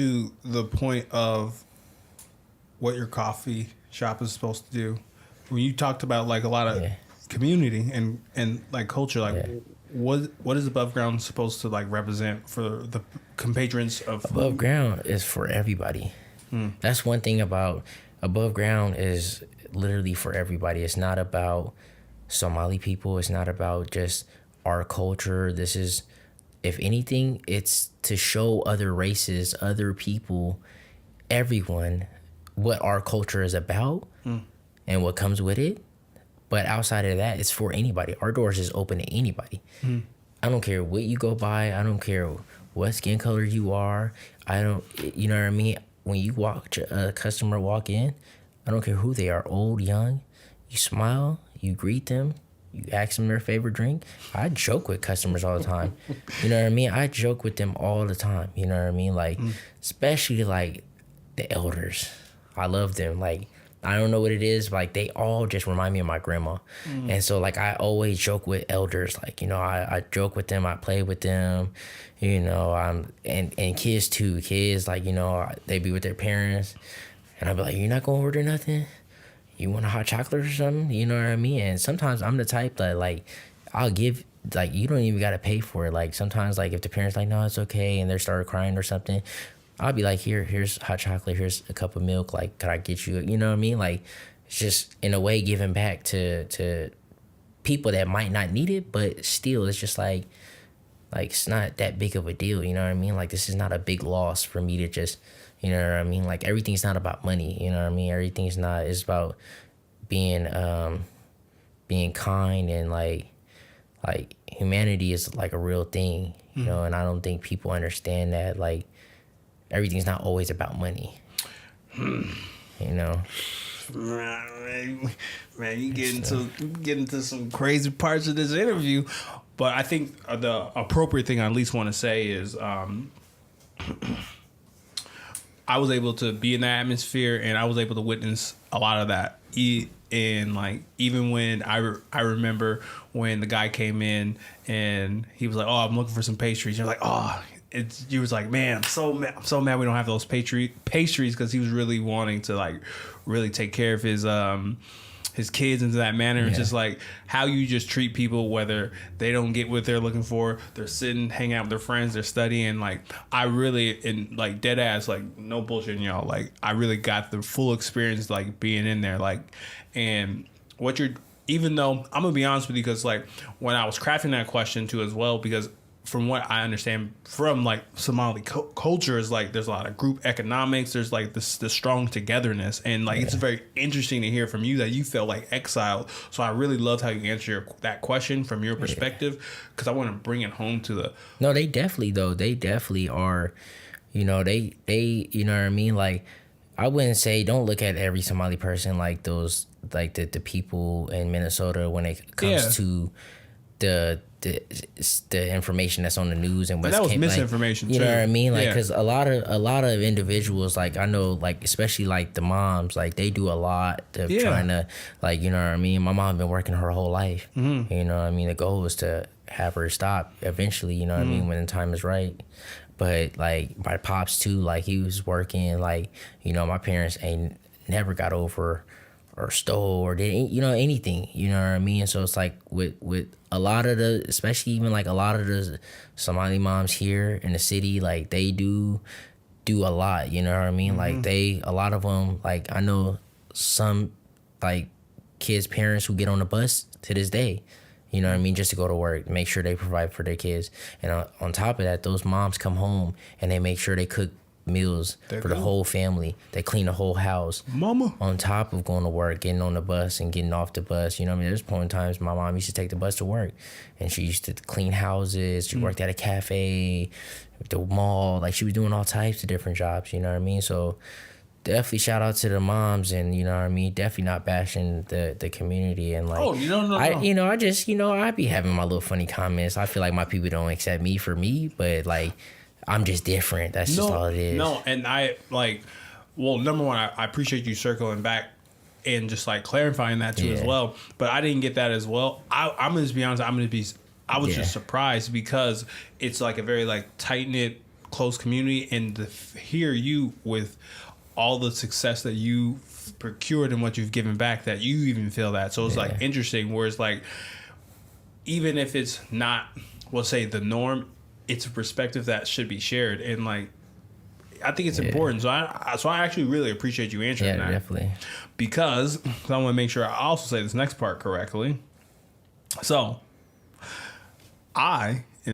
To the point of what your coffee shop is supposed to do, when you talked about like a lot of community and like culture, like what is Above Ground supposed to like represent for the compatriots of Above Ground is for everybody. That's one thing about Above Ground is literally for everybody. It's not about Somali people. It's not about just our culture. This is, if anything, it's to show other races, other people, everyone, what our culture is about and what comes with it. But outside of that, it's for anybody. Our doors is open to anybody. I don't care what you go by. I don't care what skin color you are. I don't, you know what I mean? When you watch a customer walk in, I don't care who they are, old, young, you smile, you greet them, you ask them their favorite drink. I joke with customers all the time. You know what I mean? I joke with them all the time. You know what I mean? Like, especially like the elders. I love them. Like, I don't know what it is. Like, they all just remind me of my grandma. And so, like, I always joke with elders. Like, you know, I joke with them. I play with them. You know, and kids, too. Kids, like, you know, they be with their parents. And I'll be like, you're not going to order nothing? You want a hot chocolate or something? You know what I mean? And sometimes I'm the type that, like, I'll give, like, you don't even got to pay for it. Like, sometimes, like, if the parents like, no, it's okay, and they start crying or something, I'll be like, here's hot chocolate, here's a cup of milk, like, can I get you, you know what I mean? Like, it's just, in a way, giving back to people that might not need it, but still, it's just like, it's not that big of a deal, you know what I mean? Like, this is not a big loss for me to just, you know what I mean? Like, everything's not about money, you know what I mean? Everything's not, it's about being kind, and, like, humanity is, like, a real thing, you know? And I don't think people understand that, like, everything's not always about money, you know? Man, you get into some crazy parts of this interview, but I think the appropriate thing I at least want to say is I was able to be in that atmosphere, and I was able to witness a lot of that. And like, even when I remember when the guy came in and he was like, "Oh, I'm looking for some pastries." You're like, "Oh." He was like, "Man, I'm so mad we don't have those pastries," because he was really wanting to like really take care of his kids into that manner. It's just like how you just treat people, whether they don't get what they're looking for, they're sitting, hanging out with their friends, they're studying. Like, I really, in like dead ass, like no bullshit, y'all. Like, I really got the full experience, like being in there, like, and what you're. Even though I'm gonna be honest with you, because like when I was crafting that question too as well, because from what I understand from like Somali culture is like there's a lot of group economics, there's like this strong togetherness, and like it's very interesting to hear from you that you felt like exiled. So I really loved how you answer that question from your perspective, because I want to bring it home to the. No, they definitely are, you know, they you know what I mean? Like, I wouldn't say don't look at every Somali person like those, like the people in Minnesota when it comes to the information that's on the news and what's that was misinformation. Like, you know what I mean? Like, because a lot of individuals, like, I know, like, especially like the moms, like, they do a lot to trying to, like, you know what I mean? My mom been working her whole life. You know what I mean? The goal was to have her stop eventually, you know what I mean, when the time is right. But like my pops too, like, he was working, like, you know, my parents ain't never got over or stole or did, you know, anything, you know what I mean? So it's like with a lot of the, especially even like a lot of the Somali moms here in the city, like, they do a lot, you know what I mean? Like, a lot of them, like, I know some like kids' parents who get on the bus to this day, you know what I mean, just to go to work, make sure they provide for their kids. And on top of that, those moms come home and they make sure they cook meals for the whole family. They clean the whole house. Mama. On top of going to work, getting on the bus and getting off the bus. You know what I mean? There's point in times my mom used to take the bus to work, and she used to clean houses. She worked at a cafe, the mall. Like, she was doing all types of different jobs, you know what I mean? So definitely shout out to the moms, and, you know what I mean, definitely not bashing the community. And like, I just, you know, I be having my little funny comments. I feel like my people don't accept me for me, but like, I'm just different. That's just all it is. No, and I like, well, number one, I appreciate you circling back and just like clarifying that too as well. But I didn't get that as well. I'm gonna just be honest. I was just surprised because it's like a very like tight knit close community, and to hear you with all the success that you procured and what you've given back, that you even feel that. So it's like interesting, where it's like, even if it's not, we'll say, the norm, it's a perspective that should be shared. And like, I think it's important. So I actually really appreciate you answering that. Definitely. Because I want to make sure I also say this next part correctly. So I